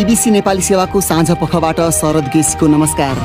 BBC Nepali सेवाको साँझ पखबाट शरद गेसीको नमस्कार।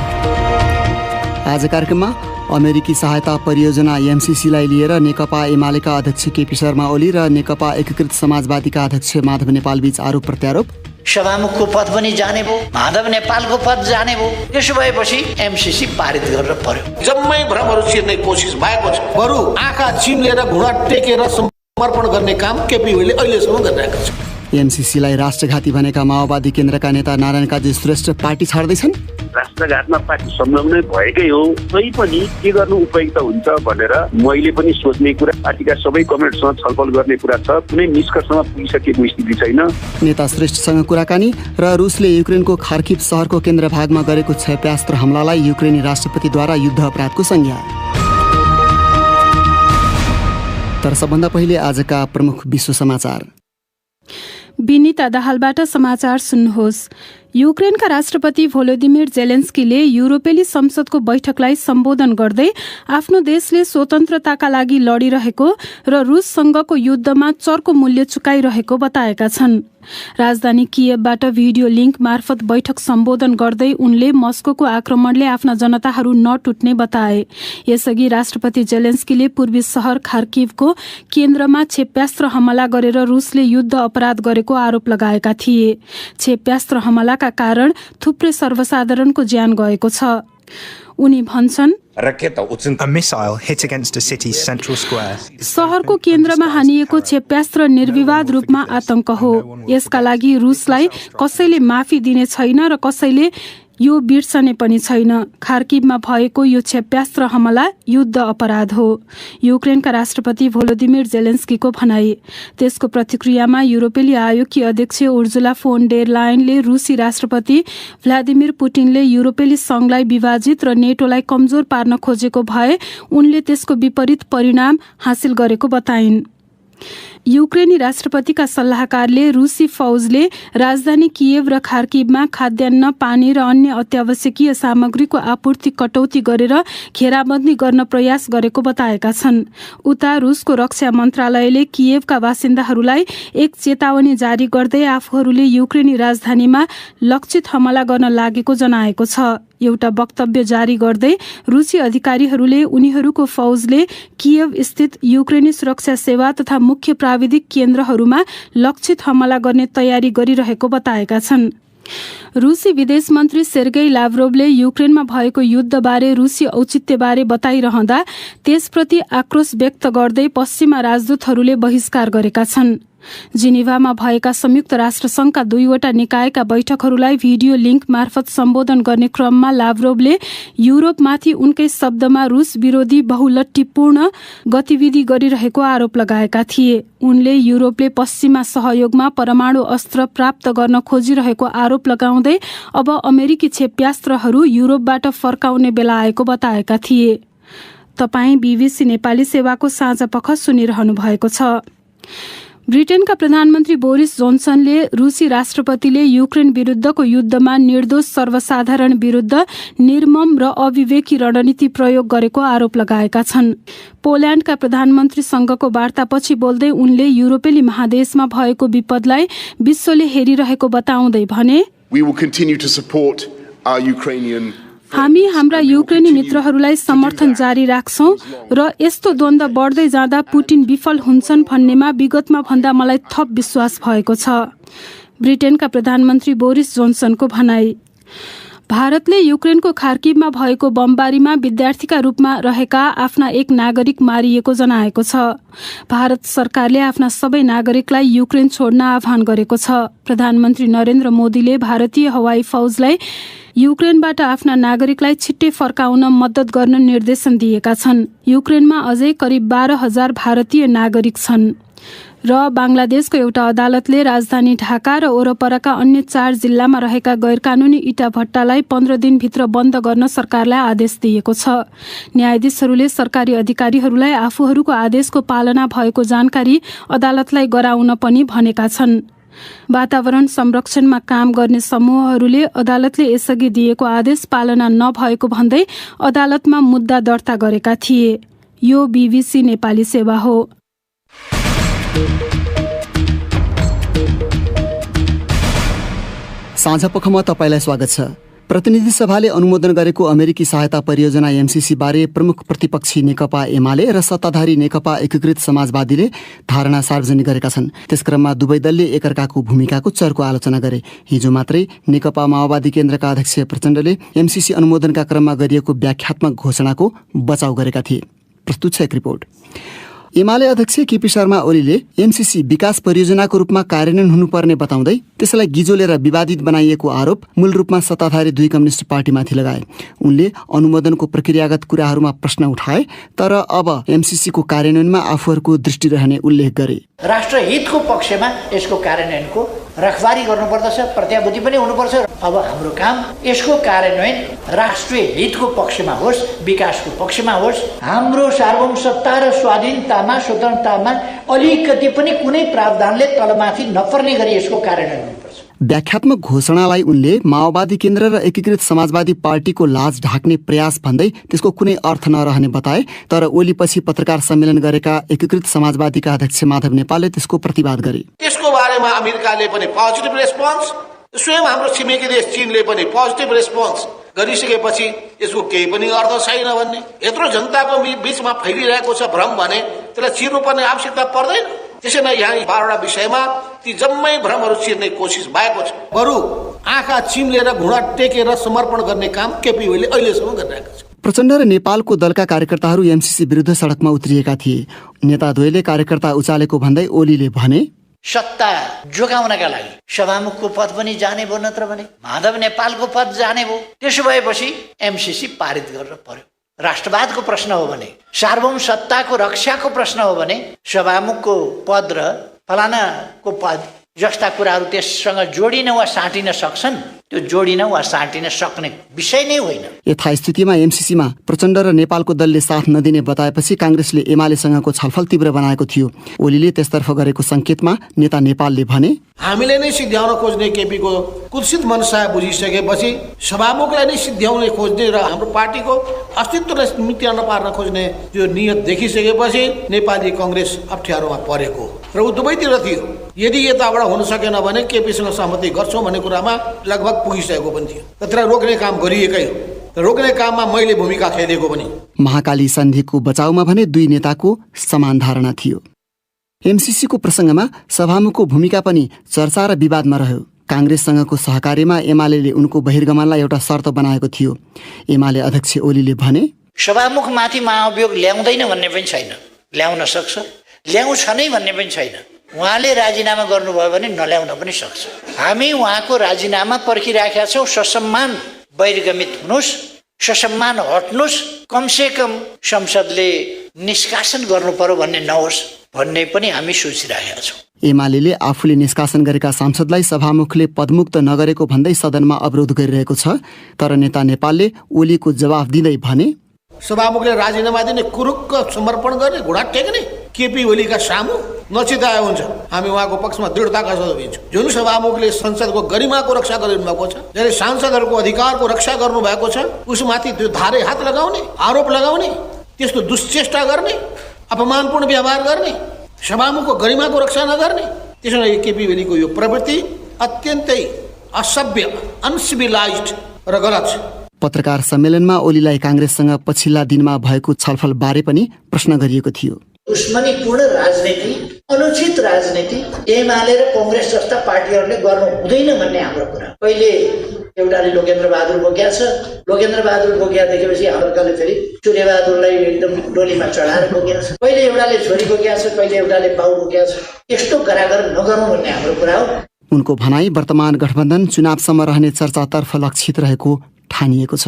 आज कार्यक्रममा अमेरिकी सहायता परियोजना एमसीसीलाई लिएर नेकपा एमालेका अध्यक्ष केपी शर्मा ओली र नेकपा एकीकृत समाजवादीका अध्यक्ष माधव नेपाल बीच आरोप प्रत्यारोप। सभामुखको पद पनि जाने भयो, माधव नेपालको पद जाने भयो। यसो भएपछि एमसीसी पारित गरेर पर्यो। जम्मै भ्रमहरू चिर्ने कोसिस भएको छ। बरु आँखा चिम्लेर घुँडा टेकेर समर्पण गर्ने काम केपी ओलीले अहिलेसम्म गरिरहेको छ। एमसीसीलाई राष्ट्रघाती भनेका माओवादी केन्द्रका नेता नारायण काजी श्रेष्ठ पार्टी छाड्दैछन्। राष्ट्रघातमा पार्टी संलग्न भएकै हो, तै पनि के गर्नु उपयुक्त हुन्छ भनेर मैले पनि सोच्ने कुरा, पार्टीका सबै कमेन्टसँग छलफल गर्ने कुरा छ। कुनै निष्कर्षमा पुगिसकेको स्थिति छैन। नेता श्रेष्ठसँग कुराकानी र रुसले युक्रेनको खार्किभ सहरको केन्द्रभागमा गरेको क्षेपणास्त्र हमलालाई युक्रेनी राष्ट्रपतिद्वारा युद्ध अपराधको संज्ञा। तर सबभन्दा पहिले आजका प्रमुख विश्व समाचार। विनिता दाहालबाट समाचार सुन्नुहोस्। युक्रेनका राष्ट्रपति भोलोदिमिर जेलेन्स्कीले युरोपेली संसदको बैठकलाई सम्बोधन गर्दै आफ्नो देशले स्वतन्त्रताका लागि लडिरहेको र रुससँगको युद्धमा चर्को मूल्य चुकाइरहेको बताएका छन्। राजधानी कियवबाट भिडियो लिङ्क मार्फत बैठक सम्बोधन गर्दै उनले मस्कोको आक्रमणले आफ्ना जनताहरू नटुट्ने बताए। यसअघि राष्ट्रपति जेलेन्स्कीले पूर्वी शहर खार्किभको केन्द्रमा क्षेप्यास्त्र हमला गरेर रुसले युद्ध अपराध गरेको आरोप लगाएका थिए। क्षेप्यास्त्र हमलाका कारण थुप्रै सर्वसाधारणको ज्यान गएको छ। उनी भन्छन्, सहरको केन्द्रमा हानिएको क्षेप्यास्त्र निर्विवाद रूपमा आतंक हो। यसका लागि रुसलाई कसैले माफी दिने छैन र कसैले यो बिर्सने पनि छैन। खार्किभमा भएको यो क्षेप्यास्त्र हमला युद्ध अपराध हो, युक्रेनका राष्ट्रपति भोलोदिमिर जेलेन्स्कीको भनाई। त्यसको प्रतिक्रियामा युरोपेली आयोगकी अध्यक्ष उर्जुला फोन डेर लायनले रुसी राष्ट्रपति भ्लादिमिर पुटिनले युरोपेली संघलाई विभाजित र नेटोलाई कमजोर पार्न खोजेको भए उनले त्यसको विपरीत परिणाम हासिल गरेको बताइन्। युक्रेनी राष्ट्रपतिका सल्लाहकारले रुसी फौजले राजधानी कियव र खार्किभमा खाद्यान्न, पानी र अन्य अत्यावश्यकीय सामग्रीको आपूर्ति कटौती गरेर घेराबन्दी गर्न प्रयास गरेको बताएका छन्। उता रुसको रक्षा मन्त्रालयले कियवका बासिन्दाहरूलाई एक चेतावनी जारी गर्दै आफूहरूले युक्रेनी राजधानीमा लक्षित हमला गर्न लागेको जनाएको छ। एउटा वक्तव्य जारी गर्दै रुसी अधिकारीहरूले उनीहरूको फौजले कियव स्थित युक्रेनी सुरक्षा सेवा तथा मुख्य प्राविधिक केन्द्रहरूमा लक्षित हमला गर्ने तयारी गरिरहेको बताएका छन्। रुसी विदेश मन्त्री सेर्गेई लाभ्रोभले युक्रेनमा भएको युद्धबारे रुसी औचित्यबारे बताइरहँदा त्यसप्रति आक्रोश व्यक्त गर्दै पश्चिमा राजदूतहरूले बहिष्कार गरेका छन्। जिनेभामा भएका संयुक्त राष्ट्रसङ्घका 2वटा निकायका बैठकहरूलाई भिडियो लिङ्क मार्फत सम्बोधन गर्ने क्रममा लाभ्रोभले युरोपमाथि उनकै शब्दमा रुस विरोधी बहुलट्टीपूर्ण गतिविधि गरिरहेको आरोप लगाएका थिए। उनले युरोपले पश्चिमा सहयोगमा परमाणु अस्त्र प्राप्त गर्न खोजिरहेको आरोप लगाउँदै अब अमेरिकी क्षेप्यास्त्रहरू युरोपबाट फर्काउने बेला आएको बताएका थिए। तपाईँ बीबीसी नेपाली सेवाको साँझ पख सुनिरहनु भएको छ। ब्रिटेनका प्रधानमन्त्री बोरिस जोन्सनले रुसी राष्ट्रपतिले युक्रेन विरुद्धको युद्धमा निर्दोष सर्वसाधारण विरुद्ध निर्मम र अविवेकी रणनीति प्रयोग गरेको आरोप लगाएका छन्। पोल्यान्डका प्रधानमन्त्रीसँगको वार्तापछि बोल्दै उनले युरोपेली महादेशमा भएको विपदलाई विश्वले हेरिरहेको बताउँदै भने, हामी हाम्रा युक्रेनी मित्रहरूलाई समर्थन जारी राख्छौं र यस्तो द्वन्द्व बढ्दै जाँदा पुटिन विफल हुन्छन् भन्नेमा विगतमा भन्दा मलाई थप विश्वास भएको छ। ब्रिटेनका प्रधानमन्त्री बोरिस जोन्सनको भनाई। भारतले युक्रेनको खार्किभमा भएको बमबारीमा विद्यार्थीका रूपमा रहेका आफ्ना एक नागरिक मारिएको जनाएको छ। भारत सरकारले आफ्ना सबै नागरिकलाई युक्रेन छोड्न आह्वान गरेको छ। प्रधानमन्त्री नरेन्द्र मोदीले भारतीय हवाई फौजलाई युक्रेनबाट आफ्ना नागरिकलाई छिट्टै फर्काउन मद्दत गर्न निर्देशन दिएका छन्। युक्रेनमा अझै करिब 12,000 भारतीय नागरिक छन् र बांग्लादेशको एउटा अदालतले राजधानी ढाका र वरपरका अन्य 4 जिल्लामा रहेका गैरकानूनी इटा भट्टालाई 15 दिनभित्र बन्द गर्न सरकारलाई आदेश दिएको छ। न्यायाधीशहरूले सरकारी अधिकारीहरूलाई आफूहरूको आदेशको पालना भएको जानकारी अदालतलाई गराउन पनि भनेका छन्। वातावरण संरक्षणमा काम गर्ने समूहहरूले अदालतले यसअघि दिएको आदेश पालना नभएको भन्दै अदालतमा मुद्दा दर्ता गरेका थिए। यो बीबीसी नेपाली सेवा हो। साँझपखमा तपाईँलाई स्वागत छ। प्रतिनिधि सभाले अनुमोदन गरेको अमेरिकी सहायता परियोजना एमसीसी बारे प्रमुख प्रतिपक्षी नेकपा एमाले र सत्ताधारी नेकपा एकीकृत समाजवादीले धारणा सार्वजनिक गरेका छन्। त्यसक्रममा दुवै दलले एकअर्काको भूमिकाको चर्को आलोचना गरे। हिजो मात्रै नेकपा माओवादी केन्द्रका अध्यक्ष प्रचण्डले एमसीसी अनुमोदनका क्रममा गरिएको व्याख्यात्मक घोषणाको बचाउ गरेका थिए। प्रस्तुत छ एक रिपोर्ट। एमाले अध्यक्ष केपी शर्मा ओलीले एमसीसी विकास परियोजनाको रूपमा कार्यान्वयन हुनुपर्ने बताउँदै त्यसलाई गिजोले र विवादित बनाइएको आरोप मूल रूपमा सत्ताधारी दुई कम्युनिस्ट पार्टीमाथि लगाए। उनले अनुमोदनको प्रक्रियागत कुराहरूमा प्रश्न उठाए, तर अब एमसीसीको कार्यान्वयनमा आफूहरूको दृष्टि रहने उल्लेख गरे। राष्ट्रहितको पक्षमा यसको कार्यान्वयनको रखबारी गर्नुपर्दछ, प्रत्याभूति पनि हुनुपर्छ। अब हाम्रो काम यसको कार्यान्वयन राष्ट्रिय हितको पक्षमा होस्, विकासको पक्षमा होस्। हाम्रो सार्वभौम सत्ता र स्वाधीनतामा स्वतन्त्रतामा अलिकति पनि कुनै प्रावधानले तलमाथि नपर्ने गरी यसको कार्यान्वयन हुनुपर्छ। व्याख्यात्मक घोषणालाई उनले माओवादी केन्द्र र एकीकृत समाजवादी पार्टीको लाज ढाक्ने प्रयास भन्दै त्यसको कुनै अर्थ नरहने बताए। तर ओलीपछि पत्रकार सम्मेलन गरेका एकीकृत समाजवादीका अध्यक्ष माधव नेपालले त्यसको प्रतिवाद गरे। त्यसको बारेमा अमेरिकाले पनि पोजिटिभ रेस्पोन्स, स्वयं हाम्रो छिमेकी देश चीनले पनि पोजिटिभ रेस्पोन्स गरिसकेपछि यसको केही पनि अर्थ छैन भन्ने, यत्रो जनताको बीचमा फैलिरहेको छ भ्रम भने त्यसलाई चिर्नुपर्ने आवश्यकता पर्दैन। त्यसैले यहाँ 12वटा विषयमा ती जम्मै भ्रमहरू चिर्ने कोसिस भएको छ। बरु आँखा चिम्लेर घुँडा टेकेर समर्पण गर्ने काम केपी ओलीले अहिलेसम्म गरिरहेको छ। प्रचण्ड र नेपालको दलका कार्यकर्ताहरू एमसीसी विरुद्ध सडकमा उत्रिएका थिए। नेताद्वयले कार्यकर्ता उचालेको भन्दै ओलीले भने, सत्ता जोगाउनका लागि सभामुखको पद पनि जाने भयो, नत्र भने माधव नेपालको पद जाने भयो। त्यसो भएपछि एमसीसी पारित गर्न पर्यो। राष्ट्रवादको प्रश्न हो भने, सार्वभौम सत्ताको रक्षाको प्रश्न हो भने सभामुखको पद र फलानाको पद जस्ता कुराहरू त्यससँग जोडिन वा साटिन सक्छन्। त्यो जोडिन वा साटिन सक्ने विषय नै होइन। यथास्थितिमा एमसीसीमा प्रचण्ड र नेपालको दलले साथ नदिने बताएपछि काङ्ग्रेसले एमालेसँगको छलफल तीव्र बनाएको थियो। ओलीले त्यसतर्फ गरेको सङ्केतमा नेता नेपालले भने, हामीले नै सिद्ध्याउन खोज्ने केपीको कुत्सित मनसा बुझिसकेपछि सभामुखलाई नै सिद्ध्याउन खोज्ने र हाम्रो पार्टीको अस्तित्वलाई मिट्याउन पार्न खोज्ने त्यो नियत देखिसकेपछि नेपाली कङ्ग्रेस अप्ठ्यारोमा परेको र ऊ दुवैतिर थियो। यदि यताबाट हुन सकेन भने केपीसँग सहमति गर्छौँ भन्ने कुरामा लगभग पुगिसकेको पनि थियो। तर रोक्ने काम गरिएकै हो। रोक्ने काममा मैले भूमिका खेलेको पनि। महाकाली सन्धिको बचाउमा भने दुई नेताको समान धारणा थियो। एमसीसीको प्रसङ्गमा सभामुखको भूमिका पनि चर्चा र विवादमा रह्यो। काङ्ग्रेससँगको सहकार्यमा एमाले उनको बहिर्गमनलाई एउटा शर्त बनाएको थियो। एमाले अध्यक्ष ओलीले भने, सभामुखमाथि महाअभियोग ल्याउँदैन भन्ने पनि छैन, ल्याउन सक्छ, ल्याउँछ नै भन्ने पनि छैन। उहाँले राजीनामा गर्नुभयो भने नल्याउन पनि सक्छ। हामी उहाँको राजीनामा पर्खिराखेका छौँ। ससम्मान बहिर्गमित हुनुहोस्, ससम्मान हट्नुहोस्, कमसेकम संसदले निष्कासन गर्नु पर्यो भन्ने नहोस् भन्ने पनि हामी सोचिरहेका छौँ। एमाले आफूले निष्कासन गरेका सांसदलाई सभामुखले पदमुक्त नगरेको भन्दै सदनमा अवरोध गरिरहेको छ। तर नेता नेपालले ओलीको जवाफ दिँदै भने, सभामुखले राजीनामा दिने, कुरुक्क समर्पण गर्ने, घुँडा टेक्ने केपी ओलीका सामु नचिताए हुन्छ। हामी उहाँको पक्षमा दृढताका साथ दिन्छौँ। जुन सभामुखले संसदको गरिमाको रक्षा गरिनु भएको छ, जसले सांसदहरूको अधिकारको रक्षा गर्नुभएको छ, उसमाथि त्यो धारे हात लगाउने, आरोप लगाउने, त्यस्तो दुश्चेष्टा गर्ने, अपमानपूर्ण व्यवहार गर्ने, सभामुखको गरिमाको रक्षा नगर्ने, त्यसैले केपी ओलीको यो प्रवृत्ति अत्यन्तै असभ्य, अनसिभिलाइज्ड र गलत छ। पत्रकार सम्मेलनमा ओलीलाई काङ्ग्रेससँग पछिल्ला दिनमा भएको छलफल बारे पनि प्रश्न गरिएको थियो। दुश्मनीपूर्ण राजनीति, अनुचित राजनीति एमाले र कङ्ग्रेस जस्ता पार्टीहरूले गर्नु हुँदैन भन्ने हाम्रो कुरा। पहिले एउटाले लोकेन्द्र बहादुर बोक्या छ, लोकेन्द्र बहादुर बोक्या देखेपछि अर्काले फेरि सूर्यबहादुरलाई एकदम डोलीमा चढाएर बोक्या छ। पहिले एउटाले छोरी बोक्या छ, पहिले एउटाले बाउ बोक्या छ। यस्तो करागर नगरौँ भन्ने हाम्रो कुरा हो। उनको भनाई वर्तमान गठबन्धन चुनावसम्म रहने चर्चातर्फ लक्षित रहेको ठानिएको छ।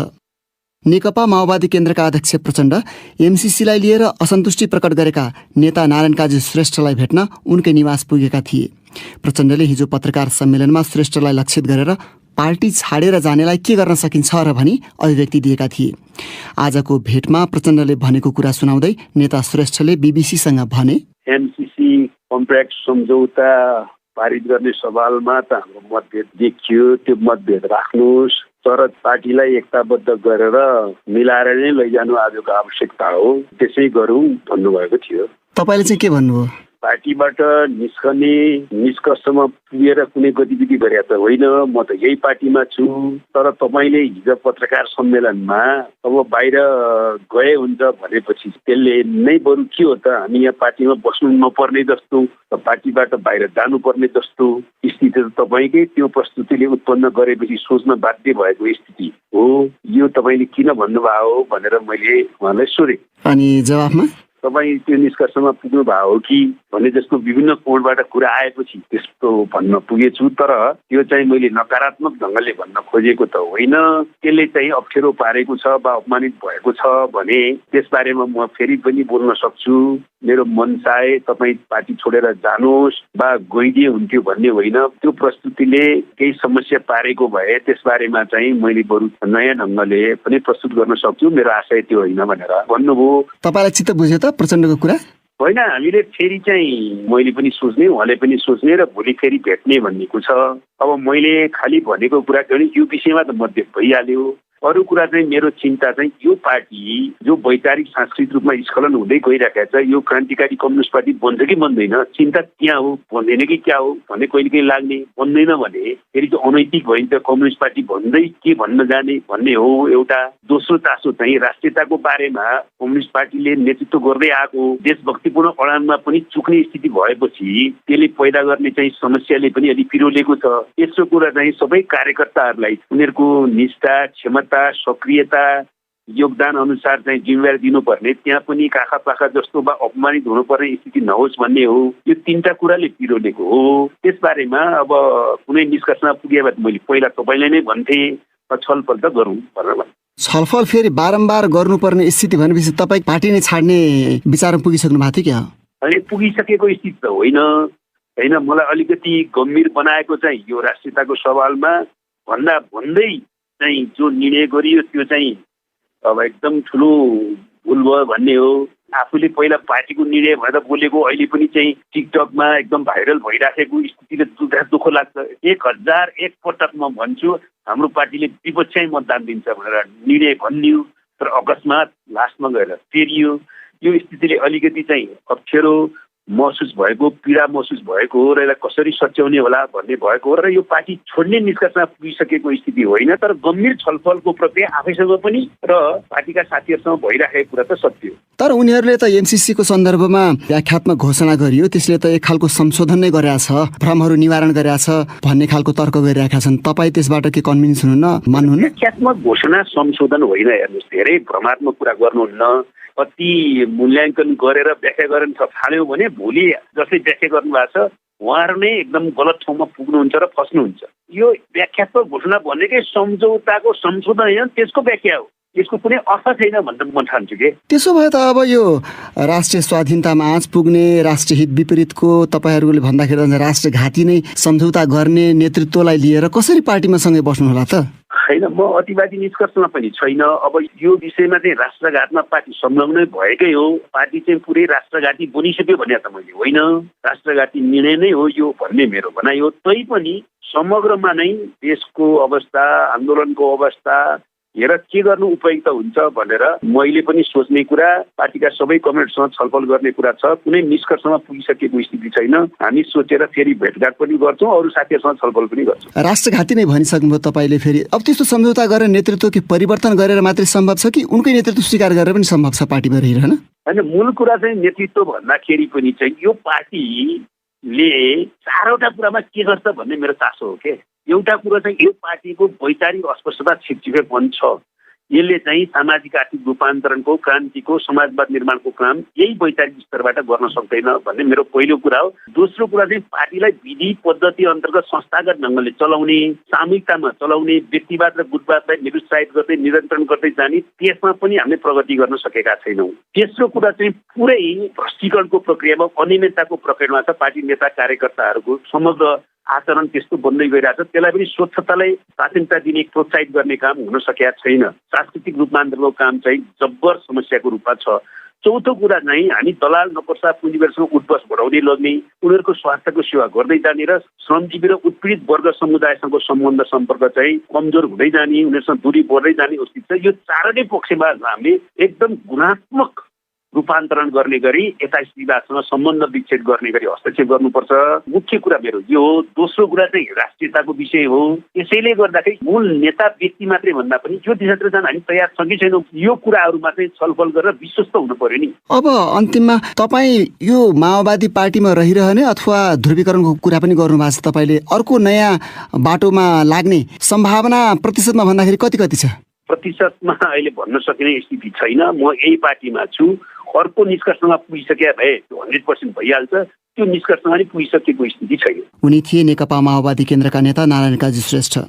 नेकपा माओवादी केन्द्रका अध्यक्ष प्रचण्ड एमसीसीलाई लिएर असन्तुष्टि प्रकट गरेका नेता नारायण काजी श्रेष्ठलाई भेट्न उनकै निवास पुगेका थिए। प्रचण्डले हिजो पत्रकार सम्मेलनमा श्रेष्ठलाई लक्षित गरेर पार्टी छाडेर जानेलाई के गर्न सकिन्छ र भनी अभिव्यक्ति दिएका थिए। आजको भेटमा प्रचण्डले भनेको कुरा सुनाउँदै नेता श्रेष्ठले बीबीसीसँग भने, एमसीसी कम्प्याक्ट सम्झौता पारित गर्ने सवालमा त हाम्रो मतभेद देखियो। त्यो मतभेद राख्नुहोस्, तर पार्टीलाई एकताबद्ध गरेर मिलाएर नै लैजानु आजको आवश्यकता हो, त्यसै गरौँ भन्नुभएको थियो। तपाईँले चाहिँ के भन्नुभयो? पार्टीबाट निस्कने निष्कर्षमा पुगेर कुनै गतिविधि गरे त होइन। म त यही पार्टीमा छु। तर तपाईँले हिजो पत्रकार सम्मेलनमा अब बाहिर गए हुन्छ भनेपछि त्यसले नै बरु के हो त, हामी यहाँ पार्टीमा बस्नु नपर्ने जस्तो, पार्टीबाट बाहिर जानुपर्ने जस्तो स्थिति त तपाईँकै त्यो प्रस्तुतिले उत्पन्न गरेपछि सोच्न बाध्य भएको स्थिति हो। यो तपाईँले किन भन्नुभयो भनेर मैले उहाँलाई सोधेँ। अनि जवाफमा तपाईँ त्यो निष्कर्षमा पुग्नु भयो हो कि भन्ने जस्तो विभिन्न कोणबाट कुरा आएपछि त्यस्तो भन्न पुगेछु। तर त्यो चाहिँ मैले नकारात्मक ढङ्गले भन्न खोजेको त होइन। त्यसले चाहिँ अप्ठ्यारो पारेको छ वा अपमानित भएको छ भने त्यसबारेमा म फेरि पनि बोल्न सक्छु। मेरो मन चाहे तपाईँ पार्टी छोडेर जानुहोस् वा गइदिए हुन्थ्यो भन्ने होइन। त्यो प्रस्तुतिले केही समस्या पारेको भए त्यसबारेमा चाहिँ मैले बरु नयाँ ढङ्गले पनि प्रस्तुत गर्न सक्छु। मेरो आशय त्यो होइन भनेर भन्नुभयो। तपाईँलाई चित्त बुझ्यो त प्रचण्डको कुरा? होइन, हामीले फेरि चाहिँ मैले पनि सोच्ने, उहाँले पनि सोच्ने र भोलि फेरि भेट्ने भन्नेको छ। अब मैले खालि भनेको कुरा के भने यो विषयमा त मध्य भइहाल्यो। अरू कुरा चाहिँ मेरो चिन्ता चाहिँ यो पार्टी जो वैचारिक सांस्कृतिक रूपमा स्खलन हुँदै गइरहेको छ, यो क्रान्तिकारी कम्युनिस्ट पार्टी बन्छ कि बन्दैन, चिन्ता त्यहाँ हो। बन्दैन कि क्या हो भन्ने कहिले कहिले लाग्ने। बन्दैन भने फेरि चाहिँ अनैतिक भइन्छ, कम्युनिस्ट पार्टी भन्दै के भन्न जाने भन्ने हो एउटा। दोस्रो चासो चाहिँ राष्ट्रियताको बारेमा कम्युनिस्ट पार्टीले नेतृत्व गर्दै आएको देशभक्तिपूर्ण अडानमा पनि चुक्ने स्थिति भएपछि त्यसले पैदा गर्ने चाहिँ समस्याले पनि अलिक पिरोलेको छ। तेस्रो कुरा चाहिँ सबै कार्यकर्ताहरूलाई उनीहरूको निष्ठा, क्षमता, सक्रियता, योगदान अनुसार चाहिँ जिम्मेवारी दिनुपर्ने, त्यहाँ पनि काखा पाखा जस्तो वा अपमानित हुनुपर्ने स्थिति नहोस् भन्ने हो। यो तीनटा कुराले पिरोलेको हो। त्यसबारेमा अब कुनै निष्कर्षमा पुगे भए मैले पहिला तपाईँलाई नै भन्थेँ छलफल त गरौँ भनेर। छलफल फेरि बारम्बार गर्नुपर्ने स्थिति भनेपछि तपाईँ पार्टी नै छाड्ने विचारमा पुगिसक्नु भएको थियो क्या? अहिले पुगिसकेको स्थिति त होइन। होइन, मलाई अलिकति गम्भीर बनाएको चाहिँ यो राष्ट्रियताको सवालमा भन्दै चाहिँ जो निर्णय गरियो त्यो चाहिँ अब एकदम ठुलो भुल भयो भन्ने हो। आफूले पहिला पार्टीको निर्णय भएर बोलेको अहिले पनि चाहिँ टिकटकमा एकदम भाइरल भइराखेको स्थितिले दुःख लाग्छ। 1001 पटक म भन्छु हाम्रो पार्टीले विपक्षै मतदान दिन्छ भनेर निर्णय भनियो, तर अकस्मात लास्टमा गएर फेरियो। यो स्थितिले अलिकति चाहिँ अप्ठ्यारो महसुस भएको, पीडा महसुस भएको हो र यसलाई कसरी सच्याउने होला भन्ने भएको हो। र यो पार्टी छोड्ने निष्कर्षमा पुगिसकेको स्थिति होइन, तर गम्भीर छलफलको प्रक्रिया आफैसँग पनि र पार्टीका साथीहरूसँग भइराखेको कुरा त सत्य हो। तर उनीहरूले त एमसीसीको सन्दर्भमा व्याख्यात्मक घोषणा गरियो, त्यसले त एक खालको संशोधन नै गरेछ, भ्रमहरू निवारण गरेछ भन्ने खालको तर्क गरिरहेका छन्। तपाईँ त्यसबाट के कन्भिन्स हुनुहुन्न, मान्नुहुन्न? व्याख्यात्मक घोषणा संशोधन होइन। हेर्नुहोस्, धेरै भ्रमात्मक कुरा गर्नुहुन्न। अति मूल्याङ्कन गरेर व्याख्या गरेर थाल्यो भने भोलि जसले व्याख्या गर्नुभएको छ उहाँहरू नै एकदम गलत ठाउँमा पुग्नुहुन्छ र फस्नुहुन्छ। यो व्याख्यात्मक घोषणा भनेकै सम्झौताको संशोधन होइन, त्यसको व्याख्या हो। यसको कुनै अर्थ छैन भनेर म ठान्छु कि। त्यसो भए त अब यो राष्ट्रिय स्वाधीनतामा आँच पुग्ने, राष्ट्रिय हित विपरीतको, तपाईँहरूले भन्दाखेरि राष्ट्रघाती नै सम्झौता गर्ने नेतृत्वलाई लिएर कसरी पार्टीमा सँगै बस्नु होला त? छैन, म अतिवादी निष्कर्षमा पनि छैन। अब यो विषयमा चाहिँ राष्ट्रघातमा पार्टी संलग्न भएकै हो। पार्टी चाहिँ पुरै राष्ट्रघाती बनिसक्यो भने त मैले होइन, राष्ट्रघाती निर्णय नै हो यो भन्ने मेरो भनाइ हो। तैपनि समग्रमा नै देशको अवस्था, आन्दोलनको अवस्था हेर के गर्नु उपयुक्त हुन्छ भनेर मैले पनि सोच्ने कुरा, पार्टीका सबै कमेन्टसँग छलफल गर्ने कुरा छ। कुनै निष्कर्षमा पुगिसकेको स्थिति छैन। हामी सोचेर फेरि भेटघाट पनि गर्छौँ, अरू साथीहरूसँग छलफल पनि गर्छौँ। राष्ट्रघाती नै भनिसक्नुभयो तपाईँले। फेरि अब त्यस्तो सम्झौता गरेर नेतृत्व के परिवर्तन गरेर मात्रै सम्भव छ कि उनकै नेतृत्व स्वीकार गरेर पनि सम्भव छ पार्टीमा रहिरहन? होइन, मूल कुरा चाहिँ नेतृत्व भन्दाखेरि पनि चाहिँ यो पार्टीले 4वटा कुरामा के गर्छ भन्ने मेरो चासो हो के। एउटा कुरो चाहिँ यो पार्टीको वैचारिक अस्पष्टता छिपछिपेपन छ। यसले चाहिँ सामाजिक आर्थिक रूपान्तरणको, क्रान्तिको, समाजवाद निर्माणको काम यही वैचारिक स्तरबाट गर्न सक्दैन भन्ने मेरो पहिलो कुरा हो। दोस्रो कुरा चाहिँ पार्टीलाई विधि पद्धति अन्तर्गत संस्थागत ढङ्गले चलाउने, सामूहिकतामा चलाउने, व्यक्तिवाद र गुटवादलाई निरुत्साहित गर्दै नियन्त्रण गर्दै जाने, त्यसमा पनि हामीले प्रगति गर्न सकेका छैनौँ। तेस्रो कुरा चाहिँ पुरै भ्रष्टीकरणको प्रक्रियामा, अनियमितताको प्रक्रियामा छ। पार्टी नेता कार्यकर्ताहरूको समग्र आचरण त्यस्तो बन्दै गइरहेछ। त्यसलाई पनि स्वच्छतालाई प्राथमिकता दिने, प्रोत्साहित गर्ने काम हुन सकेका छैन। सांस्कृतिक रूपान्तरणको काम चाहिँ जब्बर समस्याको रूपमा छ। चौथो कुरा चाहिँ हामी दलाल नपर्सा पुँजीवादसँग उठबस बढाउँदै लग्ने, उनीहरूको स्वास्थ्यको सेवा गर्दै जाने र श्रमजीवी र उत्पीडित वर्ग समुदायसँगको सम्बन्ध सम्पर्क चाहिँ कमजोर हुँदै जाने, उनीहरूसँग दूरी बढ्दै जाने स्थिति छ। यो चारवटै पक्षमा हामीले एकदम गुणात्मक रूपान्तरण गर्ने गरी यता स्त्रीवादसँग सम्बन्ध विच्छेद गर्ने गरी हस्तक्षेप गर्नुपर्छ। मुख्य कुरा मेरो यो हो। दोस्रो कुरा चाहिँ राष्ट्रियताको विषय हो। यसैले गर्दाखेरि मूल नेता व्यक्ति मात्रै भन्दा पनि यो दिशातिर जान हामी तयार छौँ कि छैनौँ, यो कुराहरूमा चाहिँ छलफल गरेर विश्वस्त हुनु पर्यो नि। अब अन्तिममा तपाईँ यो माओवादी पार्टीमा रहिरहने अथवा ध्रुवीकरणको कुरा पनि गर्नु भएको छ, तपाईँले अर्को नयाँ बाटोमा लाग्ने सम्भावना प्रतिशतमा भन्दाखेरि कति छ? प्रतिशतमा अहिले भन्न सकिने स्थिति छैन। म यही पार्टीमा छु। अर्को निष्कर्षमा पुगिसके भए 100% भइहाल्छ। त्यो निष्कर्षमा पनि पुगिसकेको स्थिति छैन। उनी थिए नेकपा माओवादी केन्द्रका नेता नारायण काजी श्रेष्ठ।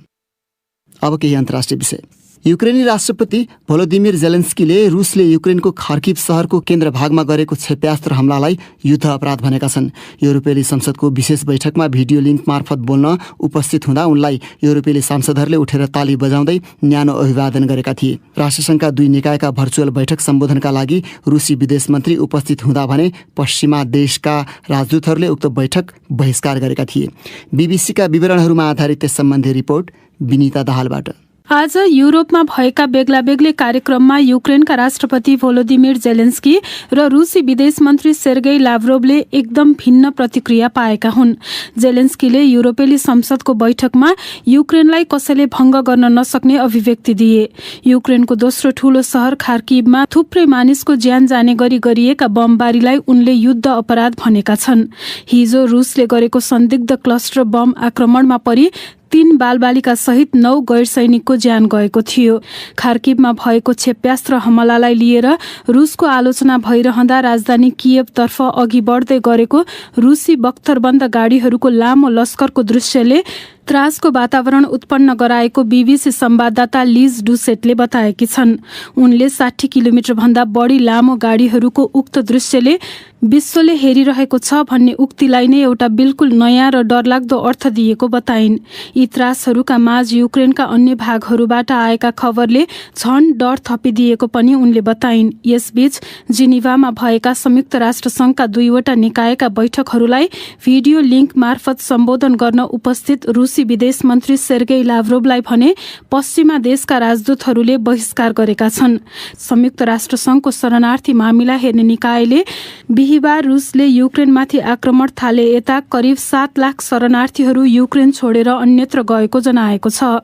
अब केही अन्तर्राष्ट्रिय विषय। युक्रेनी राष्ट्रपति भोलोदिमिर जेलेन्स्कीले रुसले युक्रेनको खार्किभ सहरको केन्द्र भागमा गरेको क्षेप्यास्त्र हमलालाई युद्ध अपराध भनेका छन्। युरोपेली संसदको विशेष बैठकमा भिडियो लिङ्क मार्फत बोल्न उपस्थित हुँदा उनलाई युरोपेली सांसदहरूले उठेर ताली बजाउँदै न्यानो अभिवादन गरेका थिए। राष्ट्रसङ्घका 2 निकायका भर्चुअल बैठक सम्बोधनका लागि रुसी विदेश मन्त्री उपस्थित हुँदा भने पश्चिमा देशका राजदूतहरूले उक्त बैठक बहिष्कार गरेका थिए। बीबीसीका विवरणहरूमा आधारित त्यस सम्बन्धी रिपोर्ट विनिता दाहालबाट। आज युरोपमा भएका बेग्ला बेग्लै कार्यक्रममा युक्रेनका राष्ट्रपति भोलोदिमिर जेलेन्स्की र रुसी विदेश मन्त्री सेर्गेई लाभ्रोभले एकदम भिन्न प्रतिक्रिया पाएका हुन्। जेलेन्स्कीले युरोपेली संसदको बैठकमा युक्रेनलाई कसैले भङ्ग गर्न नसक्ने अभिव्यक्ति दिए। युक्रेनको दोस्रो ठूलो सहर खार्किभमा थुप्रै मानिसको ज्यान जाने गरी गरिएका बमबारीलाई उनले युद्ध अपराध भनेका छन्। हिजो रुसले गरेको संदिग्ध क्लस्टर बम आक्रमणमा परि 3 बालबालिका सहित 9 गैर सैनिकको ज्यान गएको थियो। खार्किभमा भएको क्षेप्यास्त्र हमलालाई लिएर रुसको आलोचना भइरहँदा राजधानी कियवतर्फ अघि बढ्दै गरेको रुसी बख्तरबन्द गाडीहरूको लामो लस्करको दृश्यले त्रासको वातावरण उत्पन्न गराएको बीबीसी संवाददाता लिज डुसेटले बताएकी छन्। उनले 60 किलोमिटर भन्दा बढी लामो गाडीहरूको उक्त दृश्यले विश्वले हेरिरहेको छ भन्ने उक्तिलाई नै एउटा बिल्कुल नयाँ र डरलाग्दो अर्थ दिएको बताइन्। यी त्रासहरूका माझ युक्रेनका अन्य भागहरूबाट आएका खबरले झन डर थपिदिएको पनि उनले बताइन्। यसबीच जिनिभामा भएका संयुक्त राष्ट्रसङ्घका 2वटा निकायका बैठकहरूलाई भिडियो लिङ्क मार्फत सम्बोधन गर्न उपस्थित रुसी विदेश मन्त्री सेर्गेई लाभ्रोभलाई भने पश्चिमा देशका राजदूतहरूले बहिष्कार गरेका छन्। संयुक्त राष्ट्रसङ्घको शरणार्थी मामिला हेर्ने निकायले बिहिबार रुसले युक्रेनमाथि आक्रमण थाले यता करिब 7 लाख शरणार्थीहरू युक्रेन छोडेर अन्यत्र गएको जनाएको छ।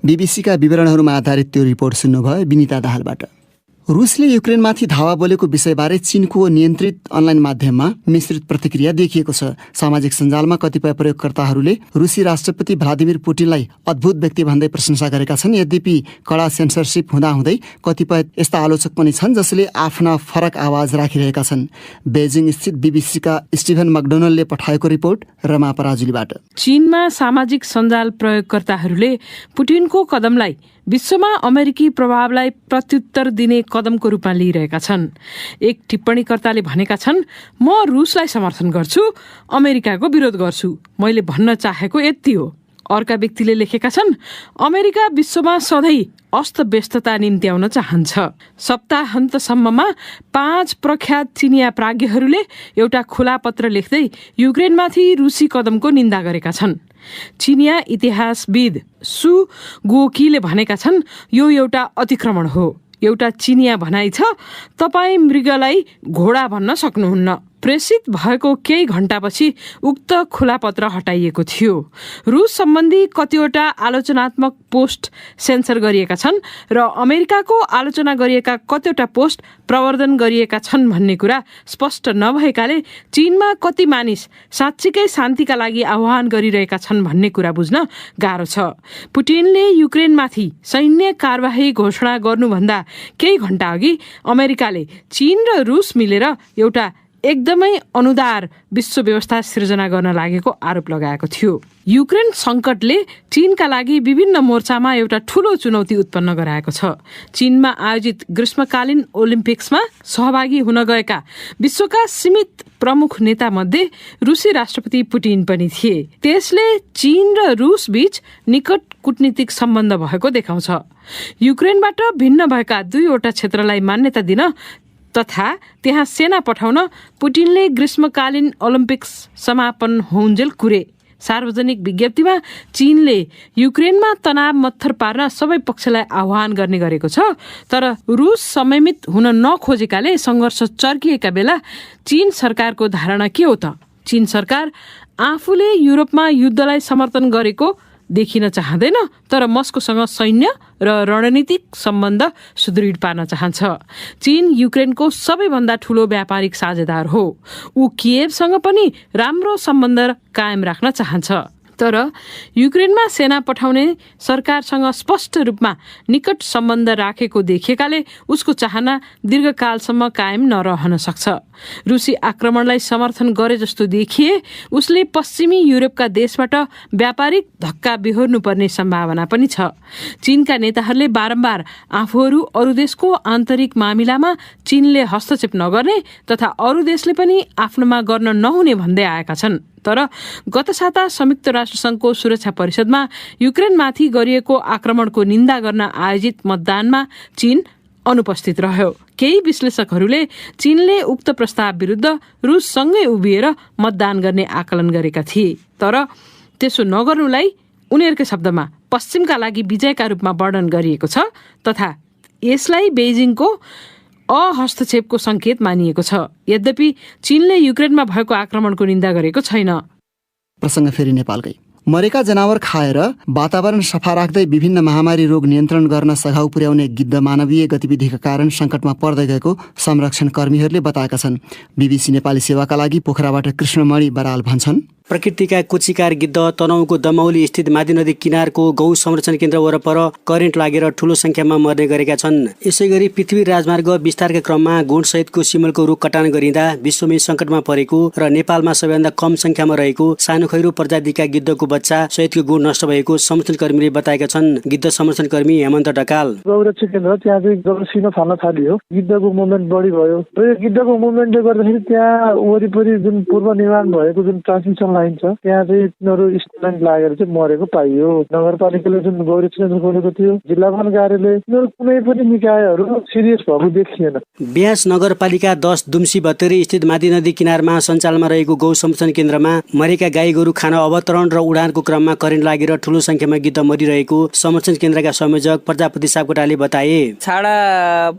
बीबीसीका विवरणहरूमा आधारित त्यो रिपोर्ट सुन्नुभयो विनिता दाहालबाट। रुसले युक्रेनमाथि धावा बोलेको विषयबारे चीनको नियन्त्रित अनलाइन माध्यममा मिश्रित प्रतिक्रिया देखिएको छ। सामाजिक सञ्जालमा कतिपय प्रयोगकर्ताहरूले रुसी राष्ट्रपति भ्लादिमिर पुटिनलाई अद्भुत व्यक्ति भन्दै प्रशंसा गरेका छन्। यद्यपि कडा सेन्सरसिप हुँदाहुँदै कतिपय यस्ता आलोचक पनि छन् जसले आफ्ना फरक आवाज राखिरहेका छन्। बेजिङ स्थित बीबीसीका स्टिभन मैकडोनल्डले पठाएको रिपोर्ट रमा पराजुलीबाट। चीनमा सामाजिक सञ्जाल प्रयोगकर्ताहरूले पुटिनको कदमलाई विश्वमा अमेरिकी प्रभावलाई प्रत्युत्तर दिने कदमको रूपमा लिइरहेका छन्। एक टिप्पणीकर्ताले भनेका छन्, म रुसलाई समर्थन गर्छु, अमेरिकाको विरोध गर्छु। मैले भन्न चाहेको यति हो। अर्का व्यक्तिले लेखेका छन्, अमेरिका विश्वमा सधैँ अस्तव्यस्तता निम्त्याउन चाहन्छ। सप्ताहन्तसम्ममा 5 प्रख्यात चिनिया प्राज्ञहरूले एउटा खुला पत्र लेख्दै युक्रेनमाथि रुसी कदमको निन्दा गरेका छन्। चिनिया इतिहासविद सु गोकीले भनेका छन्, यो एउटा अतिक्रमण हो। एउटा चिनिया भनाइ छ, तपाईँ मृगलाई घोडा भन्न सक्नुहुन्न। प्रेषित भएको केही घण्टापछि उक्त खुला पत्र हटाइएको थियो। रुस सम्बन्धी कतिवटा आलोचनात्मक पोस्ट सेन्सर गरिएका छन् र अमेरिकाको आलोचना गरिएका कतिवटा पोस्ट प्रवर्धन गरिएका छन् भन्ने कुरा स्पष्ट नभएकाले चीनमा कति मानिस साँच्चीकै शान्तिका लागि आह्वान गरिरहेका छन् भन्ने कुरा बुझ्न गाह्रो छ। पुटिनले युक्रेनमाथि सैन्य कारबाही घोषणा गर्नुभन्दा केही घण्टा अघि अमेरिकाले चीन र रुस मिलेर एउटा एकदमै अनुदार विश्व व्यवस्था सृजना गर्न लागेको आरोप लगाएको थियो। युक्रेन सङ्कटले चीनका लागि विभिन्न मोर्चामा एउटा ठूलो चुनौती उत्पन्न गराएको छ। चीनमा आयोजित ग्रीष्मकालीन ओलम्पिक्समा सहभागी हुन गएका विश्वका सीमित प्रमुख नेता मध्ये रुसी राष्ट्रपति पुटिन पनि थिए। त्यसले चीन र रुस बीच निकट कूटनीतिक सम्बन्ध भएको देखाउँछ। युक्रेनबाट भिन्न भएका 2वटा क्षेत्रलाई मान्यता दिन तथा त्यहाँ सेना पठाउन पुटिनले ग्रीष्मकालीन ओलम्पिक्स समापन होउन्जेल कुरे। सार्वजनिक विज्ञप्तिमा चीनले युक्रेनमा तनाव मत्थर पार्न सबै पक्षलाई आह्वान गर्ने गरेको छ। तर रुस संयमित हुन नखोजेकाले सङ्घर्ष चर्किएका बेला चीन सरकारको धारणा के हो त? चीन सरकार आफूले युरोपमा युद्धलाई समर्थन गरेको देखिन चाहँदैन, तर मस्कोसँग सैन्य र रणनीतिक सम्बन्ध सुदृढ पार्न चाहन्छ। चीन युक्रेनको सबैभन्दा ठूलो व्यापारिक साझेदार हो। ऊ कियेभसँग पनि राम्रो सम्बन्ध कायम राख्न चाहन्छ। तर युक्रेनमा सेना पठाउने सरकारसँग स्पष्ट रूपमा निकट सम्बन्ध राखेको देखेकाले उसको चाहना दीर्घकालसम्म कायम नरहन सक्छ। रुसी आक्रमणलाई समर्थन गरे जस्तो देखिए उसले पश्चिमी युरोपका देशबाट व्यापारिक धक्का बेहोर्नुपर्ने सम्भावना पनि छ। चीनका नेताहरूले बारम्बार आफूहरू अरू देशको आन्तरिक मामिलामा चीनले हस्तक्षेप नगर्ने तथा अरू देशले पनि आफ्नोमा गर्न नहुने भन्दै आएका छन्। तर गत साता संयुक्त राष्ट्रसङ्घको सुरक्षा परिषदमा युक्रेनमाथि गरिएको आक्रमणको निन्दा गर्न आयोजित मतदानमा चीन अनुपस्थित रह्यो। केही विश्लेषकहरूले चीनले उक्त प्रस्ताव विरुद्ध रुससँगै उभिएर मतदान गर्ने आकलन गरेका थिए। तर त्यसो नगर्नुलाई उनीहरूकै शब्दमा पश्चिमका लागि विजयका रूपमा वर्णन गरिएको छ तथा यसलाई बेइजिङको अहस्तक्षेपको संकेत मानिएको छ। यद्यपि चीनले युक्रेनमा भएको आक्रमणको निन्दा गरेको छैन। प्रसङ्ग फेरि नेपालकै। मरेका जनावर खाएर वातावरण सफा राख्दै विभिन्न महामारी रोग नियन्त्रण गर्न सघाउ पुर्याउने गिद्ध मानवीय गतिविधिका कारण सङ्कटमा पर्दै गएको संरक्षण कर्मीहरूले बताएका छन्। बीबीसी नेपाली सेवाका लागि पोखराबाट कृष्णमणि बराल भन्छन्। प्रकृतिका कोचिकार गिद्ध तनहुँको दमौली स्थित मादी नदी किनारको गौँ संरक्षण केन्द्र वरपर करेन्ट लागेर ठूलो संख्यामा मर्ने गरेका छन्। यसैगरी पृथ्वी राजमार्ग विस्तारका क्रममा गुणसहितको सिमलको रुख कटान गरिँदा विश्वमै सङ्कटमा परेको र नेपालमा सबैभन्दा कम संख्यामा रहेको सानो खैरो प्रजातिका गिद्धको बच्चा सहितको गुण नष्ट भएको संरक्षण कर्मीले बताएका छन्। गिद्ध संरक्षण कर्मी हेमन्त ढकाल। गौरक्षण केन्द्र त्यहाँ चाहिँ जब सिनो फाल्न थाल्यो गिद्धको मुभमेन्ट बढी भयो र यो गिद्धको मुभमेन्टले गर्दाखेरि त्यहाँ वरिपरि जुन पूर्व निर्माण भएको जुन ट्रान्समिसन लाइन छ त्यहाँ चाहिँ तिनीहरू स्टुडेन्ट लागेर चाहिँ मरेको पाइयो। नगरपालिकाले जुन गौरक्षण केन्द्र खोलेको थियो, जिल्ला वन कार्यालय, तिनीहरू कुनै पनि निकायहरू सिरियस भएको देखिएन। ब्यास नगरपालिका 10 दुम्सी 72 स्थित मादी नदी किनारमा सञ्चालनमा रहेको गौ संरक्षण केन्द्रमा मरेका गाई गोरु खान अवतरण र उडानको क्रममा करेन्ट लागेर ठूलो संख्यामा गिद्ध मरिरहेको संरक्षण केन्द्रका संयोजक प्रजापति सापकोटाले बताए। छाडा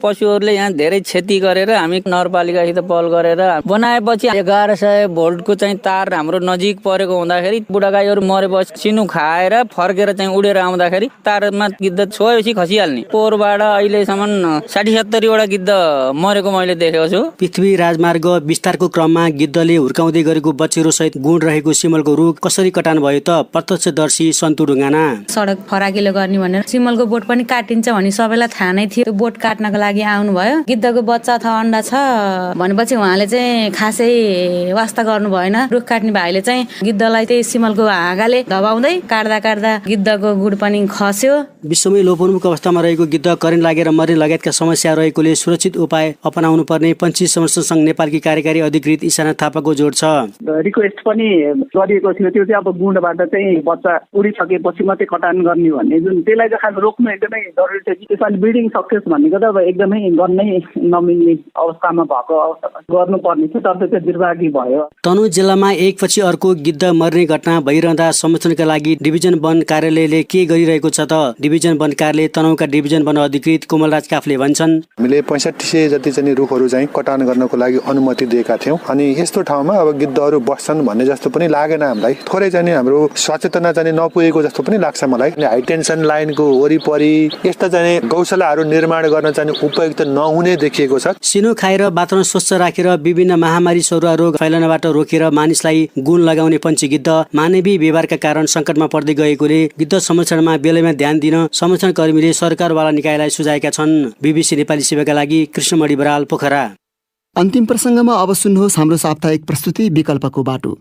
पशुहरूले यहाँ धेरै क्षति गरेर हामी नगरपालिकासित पहल गरेर बनाएपछि 1100 भोल्टको चाहिँ तार हाम्रो नजिक परेको हुँदाखेरि बुढा गाईहरू मरेपछि सिनु खाएर फर्केर चाहिँ उडेर आउँदाखेरि तारमा गिद्ध छोएपछि खसिहाल्ने। पोहोरबाट अहिलेसम्म 60-70 वटा गिद्ध मरेको मैले देखेको छु। पृथ्वी राजमार्ग विस्तारको क्रममा गिद्धले हुर्काउँदै गरेको बच्चेरो सहित गुण रहेको सिमलको रुख कसरी कटान भयो त प्रत्यक्षदर्शी सन्तु ढुङ्गाना। सडक फराकिलो गर्ने भनेर सिमलको बोट पनि काटिन्छ भने सबैलाई थाहा नै थियो। त्यो बोट काट्नको लागि आउनुभयो, गिद्धको बच्चा छ अन्डा छ भनेपछि उहाँले चाहिँ खासै वास्ता गर्नु भएन। रुख काट्ने भाइले चाहिँ गिद्धलाई त्यही सिमलको हाँगाले दबाउँदै काट्दा गिद्धको गुड पनि खस्यो। विश्वमै लोपोन्मुख अवस्थामा रहेको गिद्ध करेन्ट लागेर मर्ने लगायतका समस्या रहेकोले सुरक्षित उपाय अपनाउनु पर्ने पन्छी संरक्षण सङ्घ नेपालकी कार्यकारी अधिकृत इसाना थापाको जोड छ। रिक्वेस्ट पनि गरिएको थियो, त्यो चाहिँ अब गुणबाट चाहिँ बच्चा उडिसकेपछि मात्रै कटान गर्ने भन्ने जुन त्यसलाई चाहिँ खास रोक्नु एकदमै जरुरी छ। त्यसमा ब्रिडिङ सक्सेस भनेको त अब एकदमै गर्नै नमिल्ने अवस्थामा भएको अवस्था गर्नुपर्ने थियो, तर त्यो दुर्भाग्य भयो। तनहुँ जिल्लामा एकपछि अर्को गिद्ध मर्ने घटना भइरहँदा संरक्षणका लागि डिभिजन वन कार्यालयले के गरिरहेको छ त? डिभिजन वन कार्यालय तनहुँका डिभिजन वन अधिकृत कोमलराज काफले भन्छन्। हामीले 6500 जति चाहिँ रुखहरू चाहिँ कटान गर्नको लागि अनुमति दिएका थियौँ। अनि यस्तो ठाउँमा अब गिद्धहरू बस्छन् भन्ने जस्तो पनि लागेन हामीलाई। थोरै चाहिँ हाम्रो सचेतना चाहिँ नपुगेको जस्तो पनि लाग्छ मलाई। हाई टेन्सन लाइनको वरिपरि यस्ता चाहिँ गौशालाहरू निर्माण गर्न चाहिँ उपयुक्त नहुने देखिएको छ। सिनो खाएर वातावरण स्वच्छ राखेर विभिन्न महामारी सरुवा रोग फैलनबाट रोकेर मानिसलाई गुण लगाउने पन्छी गिद्ध मानवीय व्यवहारका कारण सङ्कटमा पर्दै गएकोले गिद्ध संरक्षणमा बेलैमा ध्यान दिन संरक्षण कर्मीले सरकारवाला निकायलाई सुझाएका छन्। बीबीसी नेपाली सेवाका लागि कृष्णमणि बराल पोखरा। अन्तिम प्रसङ्गमा अब सुन्नुहोस् हाम्रो साप्ताहिक प्रस्तुति विकल्पको बाटो।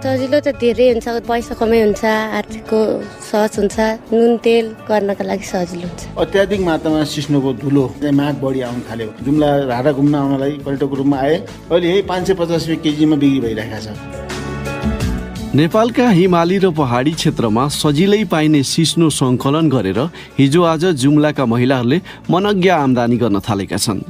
सजिलो त धेरै हुन्छ, पैसा कमै हुन्छ, आर्थिकको सहज हुन्छ, नुन तेल गर्नका लागि सजिलो हुन्छ। अत्याधिक मात्रामा सिस्नोको धुलो माग बढी आउन थाल्यो। जुम्ला राडा घुम्न आउनलाई पर्यटकको रूपमा आए, अहिले यही 550 रुपियाँ केजीमा बिक्री भइरहेको छ। नेपालका हिमाली र पहाडी क्षेत्रमा सजिलै पाइने सिस्नो सङ्कलन गरेर हिजो आज जुम्लाका महिलाहरूले मनज्ञ आमदानी गर्न थालेका छन्।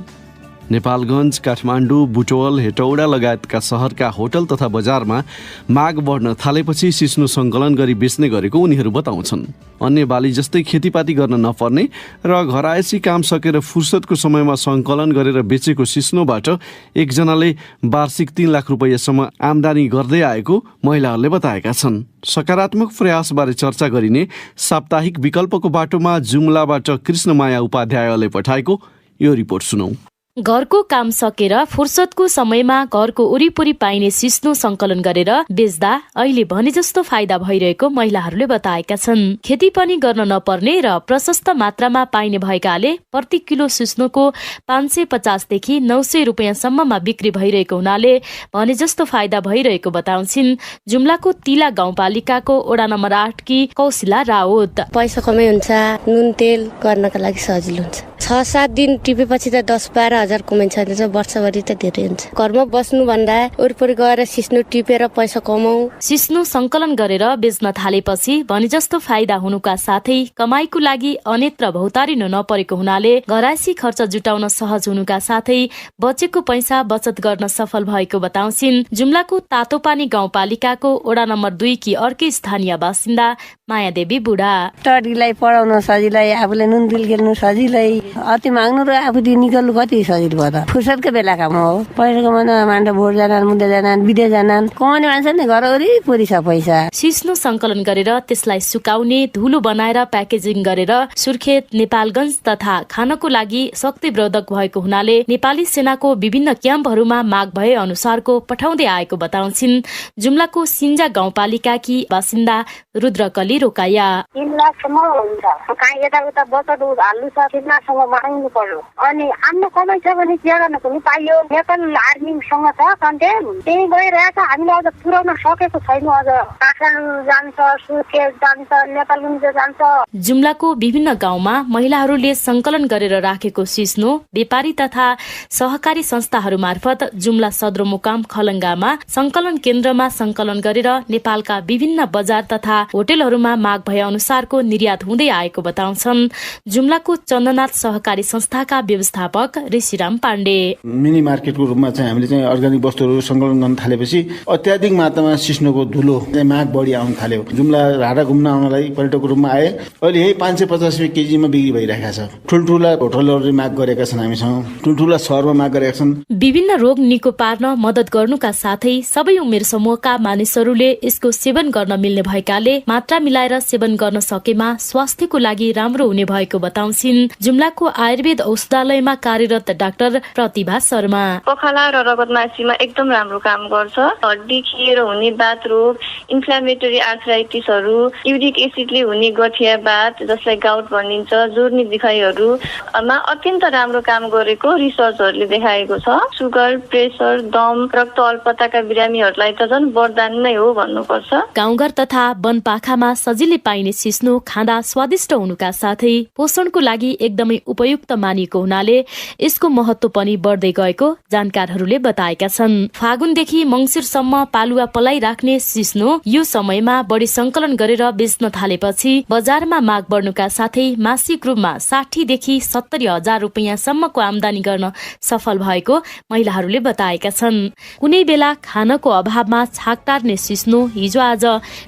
नेपालगञ्ज, काठमाडौँ, बुटवल, हेटौडा लगायतका सहरका होटल तथा बजारमा माग बढ्न थालेपछि सिस्नो सङ्कलन गरी बेच्ने गरेको उनीहरू बताउँछन्। अन्य बाली जस्तै खेतीपाती गर्न नपर्ने र घर आएपछि काम सकेर फुर्सदको समयमा सङ्कलन गरेर बेचेको सिस्नोबाट एकजनाले वार्षिक 3 लाख रुपैयाँसम्म आम्दानी गर्दै आएको महिलाहरूले बताएका छन्। सकारात्मक प्रयासबारे चर्चा गरिने साप्ताहिक विकल्पको बाटोमा जुम्लाबाट कृष्णमाया उपाध्यायले पठाएको यो रिपोर्ट सुनौ। घरको काम सकेर फुर्सदको समयमा घरको वरिपरि पाइने सिस्नो संकलन गरेर बेच्दा अहिले भने जस्तो फाइदा भइरहेको महिलाहरूले बताएका छन्। खेती पनि गर्न नपर्ने र प्रशस्त मात्रामा पाइने भएकाले प्रति किलो सिस्नोको 550 देखि 900 रुपियाँसम्ममा बिक्री भइरहेको हुनाले भने जस्तो फाइदा भइरहेको बताउँछिन् जुम्लाको तिला गाउँपालिकाको वडा नम्बर 8 की कौशिला राउत। पैसा कमै हुन्छ, नुन तेल गर्नका लागि सजिलो हुन्छ। 6-7 दिन टिपेपछि त 10-12 हजार कमाइन्छ। वर्षभरि त धेरै हुन्छ। घरमा बस्नु भन्दा वरिपरि गएर सिस्नो टिपेर पैसा कमाऊ। सिस्नो संकलन गरेर बेच्न थालेपछि भने जस्तो फाइदा हुनुका साथै कमाईको लागि अन्यत्र भौतारिनु नपरेको हुनाले घरायसी खर्च जुटाउन सहज हुनुका साथै बचेको पैसा बचत गर्न सफल भएको बताउँछिन् जुम्लाको तातोपानी गाउँपालिकाको वडा नम्बर 2 की अर्कै स्थानीय बासिन्दा मायादेवी बुढा। टडीलाई पढाउन सजिलै, आफूले नुन तेल खेल्नु सजिलै, अति माग्नु र आफू निकल्नु कति सजिलो भयो त। फुर्सदको बेला काम हो। पैसा कमाउन मान्छे भोट जानान, मुद्दा जानान, विदेश जानान, कमाउने मान्छे नि घर वरिपरि छ पैसा। सिस्नो संकलन गरेर त्यसलाई सुकाउने, धुलो बनाएर प्याकेजिङ गरेर सुर्खेत, नेपालगञ्ज तथा खानको लागि शक्तिवर्धक भएको हुनाले नेपाली सेनाको विभिन्न क्याम्पहरूमा माग भए अनुसारको पठाउँदै आएको बताउँछिन् जुम्लाको सिन्जा गाउँपालिकाकी बासिन्दा रुद्रकली रोकाया। 3 लाखसम्म हुन्छ। कहाँ यताउता बचत हाल्नु छ, 3 लाखसम्म बनाउनु पर्यो। अनि आफ्नो कमाइ छ भने के गर्न पनि पाइयो। नेपाल आर्मीसँग छ कन्टेन्ट, त्यही गइरहेछ। हामीले अझ पुर्याउन सकेको छैन। अझ काठमाडौँ जान्छ, सुर्खेत जान्छ, नेपालगञ्ज जान्छ। जुम्लाको विभिन्न गाउँमा महिलाहरूले संकलन गरेर राखेको सिस्नो व्यापारी तथा सहकारी संस्थाहरू मार्फत जुम्ला सदरमुकाम खलङ्गामा संकलन केन्द्रमा संकलन गरेर नेपालका विभिन्न बजार तथा होटेलहरूमा माग भए अनुसारको निर्यात हुँदै आएको बताउँछन् जुम्लाको चन्दनाथ सहकारी संस्थाका व्यवस्थापक ऋषिराम पाण्डे। मिनी मार्केटको रूपमा चाहिँ हामीले चाहिँ अर्ग्यानिक वस्तुहरू संकलन गर्न थालेपछि अत्याधिक मात्रामा सिस्नोको धुलो माग बढी आउन थाल्यो। जुम्ला राडा घुम्न आउनलाई पर्यटकको रूपमा आए। अहिले यही 550 रुपियाँ केजीमा बिक्री भइरहेको छ। ठुल्ठुला होटलहरूले माग गरेका छन्, हामीसँग ठुल्ठुला सहरमा माग गरेका छन्। विभिन्न रोग निको पार्न मद्दत गर्नुका साथै सबै उमेर समूहका मानिसहरूले यसको सेवन गर्न मिल्ने भएकाले मात्रा मिलाएर सेवन गर्न सकेमा स्वास्थ्यको लागि राम्रो हुने भएको बताउँछिन् जुम्लाको आयुर्वेद औषधालयमा कार्यरत डाक्टर प्रतिभा शर्मा। पखाला र रगतमासीमा एकदम राम्रो काम गर्छ। हड्डी खिएर हुने बात रोग, इन्फ्लामेटरी आर्थराइटिसहरू, युरिक एसिडले हुने गठिया बात जसलाई गाउट भनिन्छ, जोर्नी दुखाइहरूमा अत्यन्त राम्रो काम गरेको रिसर्चहरूले देखाएको छ। सुगर, प्रेसर, दम, रक्त अल्पताका बिरामीहरूलाई त झन् वरदान नै हो भन्नुपर्छ। गाउँघर तथा वनपाखामा सजिलै पाइने सिस्नो खाँदा स्वादिष्ट हुनुका साथै पोषणको लागि एकदमै उपयुक्त मानिएको हुनाले यसको महत्व पनि बढ्दै गएको जानकारहरूले बताएका छन्। फागुनदेखि मङ्सिरसम्म पालुवा पलाइराख्ने सिस्नो यो समयमा बढी संकलन गरेर बेच्न थालेपछि बजारमा माग बढ्नुका साथै मासिक रूपमा 60 देखि 70 हजार रुपियाँसम्मको आम्दानी गर्न सफल भएको महिलाहरूले बताएका छन्। कुनै बेला खानको अभावमा छाक टार्ने सिस्नो हिजो आज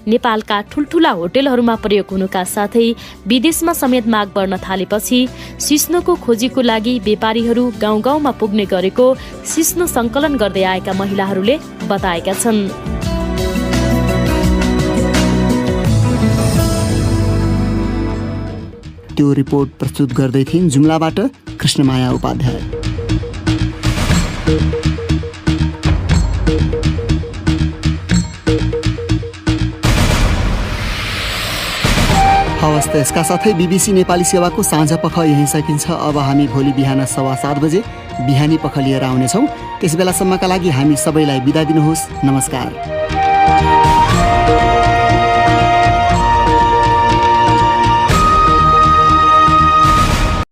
नेपालका ठुल्ठुला होटेलहरूमा प्रयोग हुनुका साथै विदेशमा समेत माग बढ्न थालेपछि सिस्नोको खोजीको लागि व्यापारीहरू गाउँ गाउँमा पुग्ने गरेको सिस्नो संकलन गर्दै आएका महिलाहरूले बताएका छन्। त्यो रिपोर्ट प्रस्तुत गर्दै थिइन् जुम्लाबाट कृष्णमाया उपाध्याय। हवस् त यसका साथै बीबीसी नेपाली सेवाको साँझ पख यही सकिन्छ। अब हामी भोलि बिहान 7:15 बजे बिहानी पख लिएर आउनेछौँ। त्यस बेलासम्मका लागि हामी सबैलाई बिदा दिनुहोस्। नमस्कार।